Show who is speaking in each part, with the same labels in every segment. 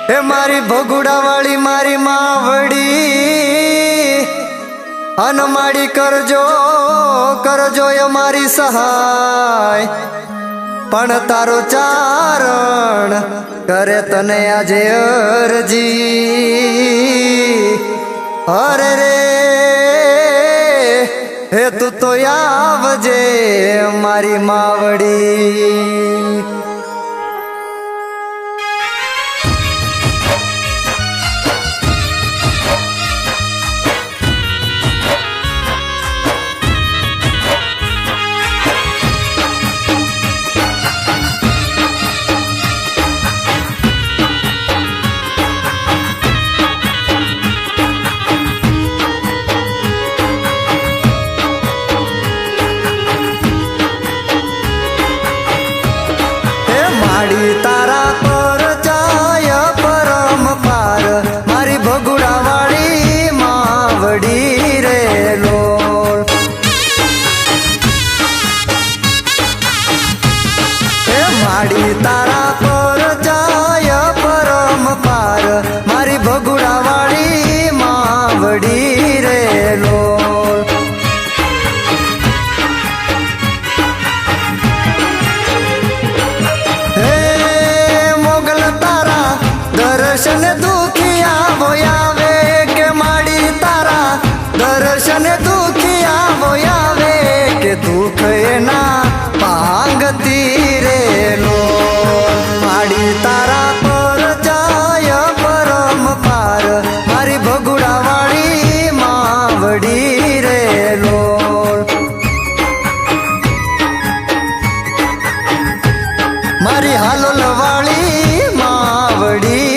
Speaker 1: એ મારી ભગુડા વાળી મારી માવડી અનમાડી કરજો કરજો એ મારી સહાય પણ તારો ચારણ કરે તને આજે અરજી અરે રે હે તું તો આવજે મારી માવડી તારા પર જાય પરમ પાર મારી ભગુડા વાળી માવડી રે લોલ એ માડી તારા પર જાય પરમ પાર મારી ભગુડા વાળી માવડી રે લોલ દર્શન દુખિયા બોયાવે કે માડી તારા દર્શન દુખિયા બોયાવે કે દુઃખ એના પાંગતી રે લો માડી તારા પર જાય પરમ પાર મારી ભગુડા વાળી માવડી રે લો મારી હાલોલ વાળી માવડી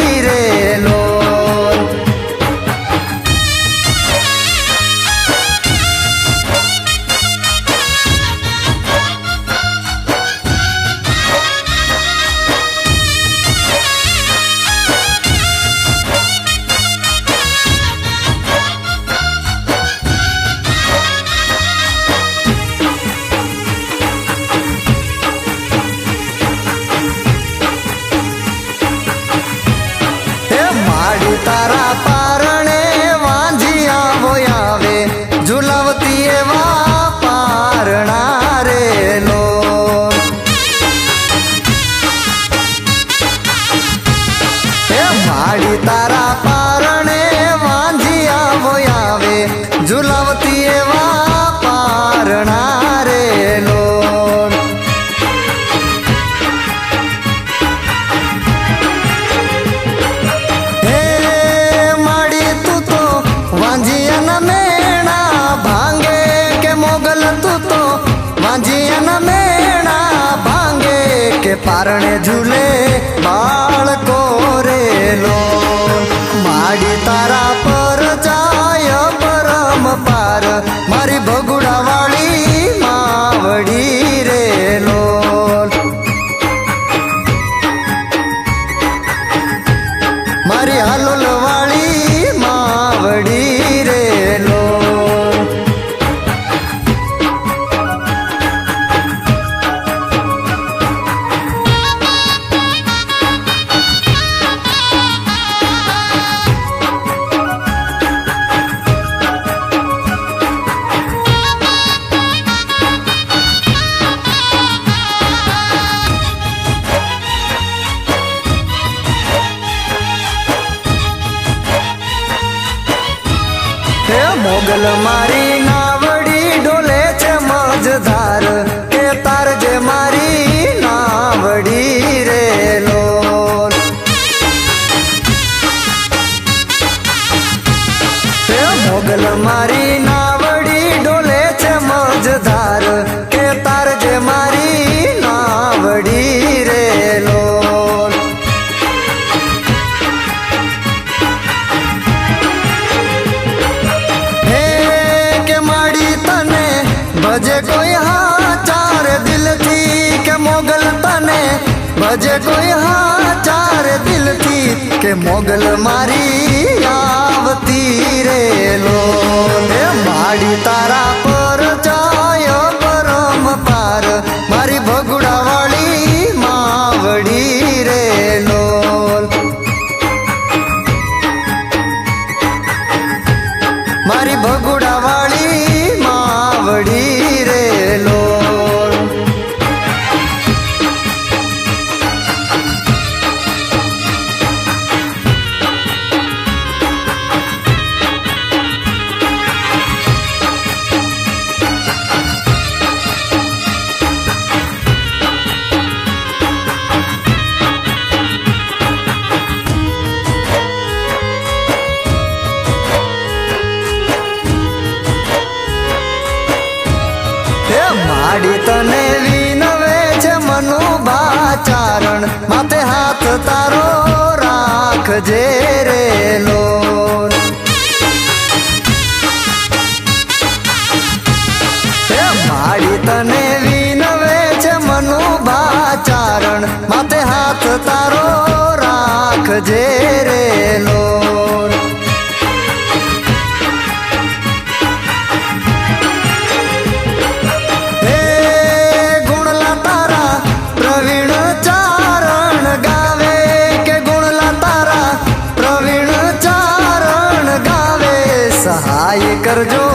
Speaker 1: તારા પારણે વાંજિયા બોયાવે ઝુલાવતી એવા પારણા રે લો એ માડી તારા પારણે વાંજિયા બોયાવે ઝુલાવતી એવા પારણા રે લો પારણે ઝૂલે બાળકો રે લો માડી તારા પર જાય પરમ પાર મારી ભગુડા વાળી માવડી રે લો મારી હાલોલ વાળી માવડી રે લો મોગલ મારી નાવડી ડોલે છે મજધાર કે તારજે મારી નાવડી રે લો મોગલ મારી નાવડી ડોલે છે મજધાર કે તારજે મારી નાવડી રે લો ભજે કોઈ હા ચાર દિલથી કે મોગલ તને ભજે કોઈ હા ચાર દિલથી કે મોગલ મારી આવતી રે લો માડી તારા પર જાય ભગુડા વાળી માવડી રે લોલ. માડી તને વિનવે છે મનુભાચારણ, માથે હાથ તારો રાખજે રે લોલ. માડી તને વિનવે છે મનુભાચારણ, માથે હાથ તારો રાખજે રે લોલ. સહાય કરજો